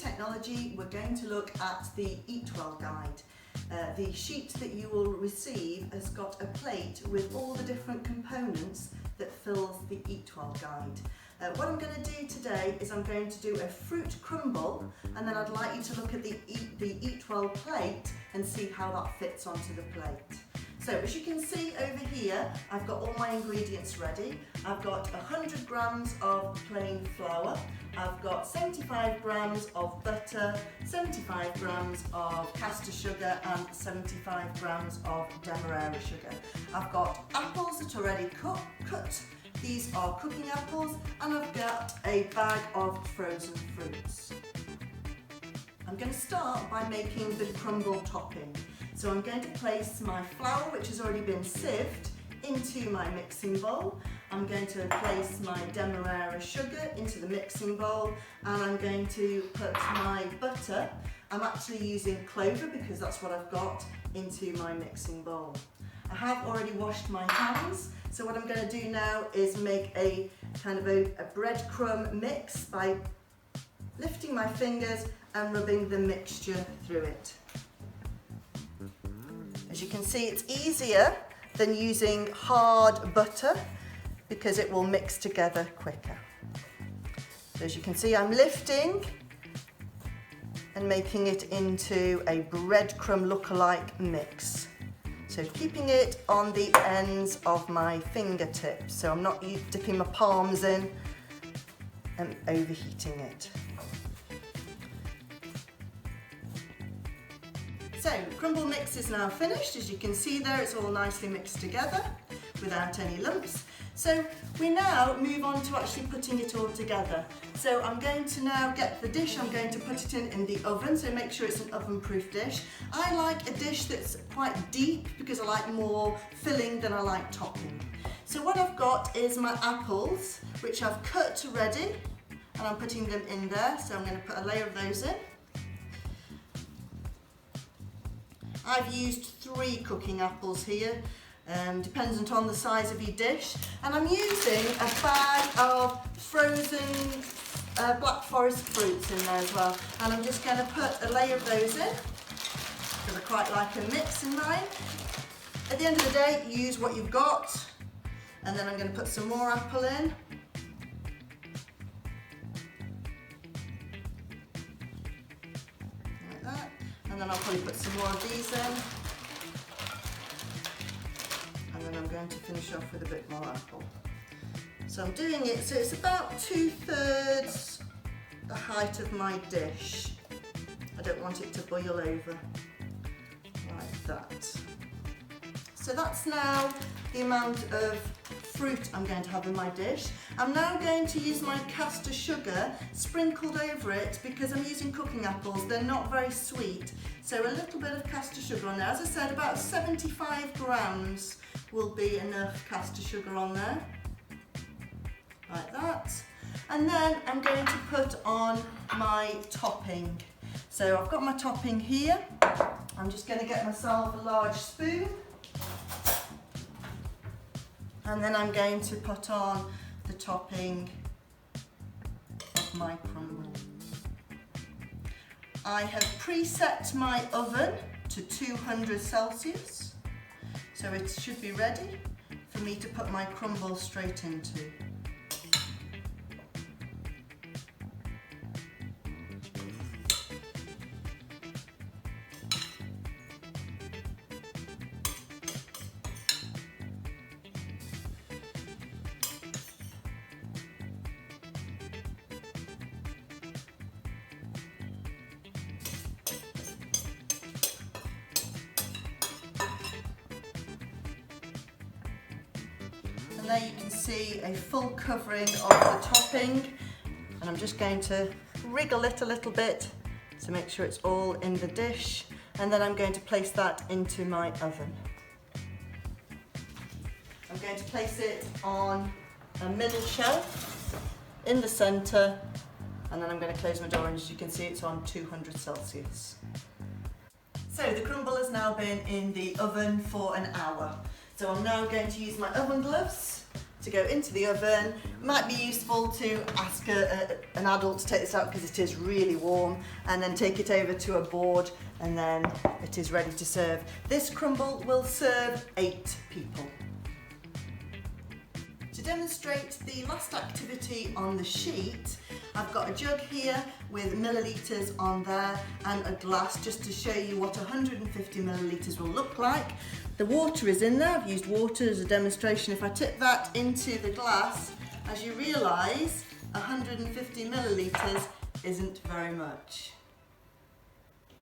technology, we're going to look at the Eat Well guide. The sheet that you will receive has got a plate with all the different components that fills the Eat Well guide. What I'm going to do today is I'm going to do a fruit crumble, and then I'd like you to look at the Eat Well plate and see how that fits onto the plate. So as you can see over here, I've got all my ingredients ready. I've got 100 grams of plain flour, I've got 75 grams of butter, 75 grams of caster sugar and 75 grams of demerara sugar. I've got apples that are already cut. These are cooking apples, and I've got a bag of frozen fruits. I'm going to start by making the crumble topping. So I'm going to place my flour, which has already been sieved, into my mixing bowl. I'm going to place my demerara sugar into the mixing bowl, and I'm going to put my butter, I'm actually using clover because that's what I've got, into my mixing bowl. I have already washed my hands, so what I'm going to do now is make a kind of a breadcrumb mix by lifting my fingers and rubbing the mixture through it. As you can see, it's easier than using hard butter because it will mix together quicker. So as you can see, I'm lifting and making it into a breadcrumb look-alike mix. So keeping it on the ends of my fingertips, so I'm not dipping my palms in and overheating it. So the crumble mix is now finished. As you can see there, it's all nicely mixed together without any lumps. So we now move on to actually putting it all together. So I'm going to now get the dish, I'm going to put it in the oven, so make sure it's an oven-proof dish. I like a dish that's quite deep because I like more filling than I like topping. So what I've got is my apples, which I've cut ready, and I'm putting them in there. So I'm going to put a layer of those in. I've used 3 cooking apples here, dependent on the size of your dish, and I'm using a bag of frozen black forest fruits in there as well, and I'm just going to put a layer of those in because I quite like a mix in mine. At the end of the day, use what you've got, and then I'm going to put some more apple in. Like that. And then I'll probably put some more of these in. And then I'm going to finish off with a bit more apple. So I'm doing it, so it's about 2/3 the height of my dish. I don't want it to boil over like that. So that's now the amount of fruit I'm going to have in my dish. I'm now going to use my caster sugar sprinkled over it because I'm using cooking apples. They're not very sweet. So a little bit of caster sugar on there. As I said, about 75 grams will be enough caster sugar on there. Like that. And then I'm going to put on my topping. So I've got my topping here. I'm just going to get myself a large spoon. And then I'm going to put on the topping of my crumble. I have preset my oven to 200 Celsius, so it should be ready for me to put my crumble straight into. And there you can see a full covering of the topping, and I'm just going to wriggle it a little bit to make sure it's all in the dish, and then I'm going to place that into my oven. I'm going to place it on a middle shelf in the centre, and then I'm going to close my door, and as you can see it's on 200 Celsius. So the crumble has now been in the oven for an hour. So I'm now going to use my oven gloves to go into the oven. It might be useful to ask an adult to take this out because it is really warm, and then take it over to a board, and then it is ready to serve. This crumble will serve 8 people. To demonstrate the last activity on the sheet, I've got a jug here with millilitres on there and a glass just to show you what 150 millilitres will look like. The water is in there. I've used water as a demonstration. If I tip that into the glass, as you realise, 150 millilitres isn't very much.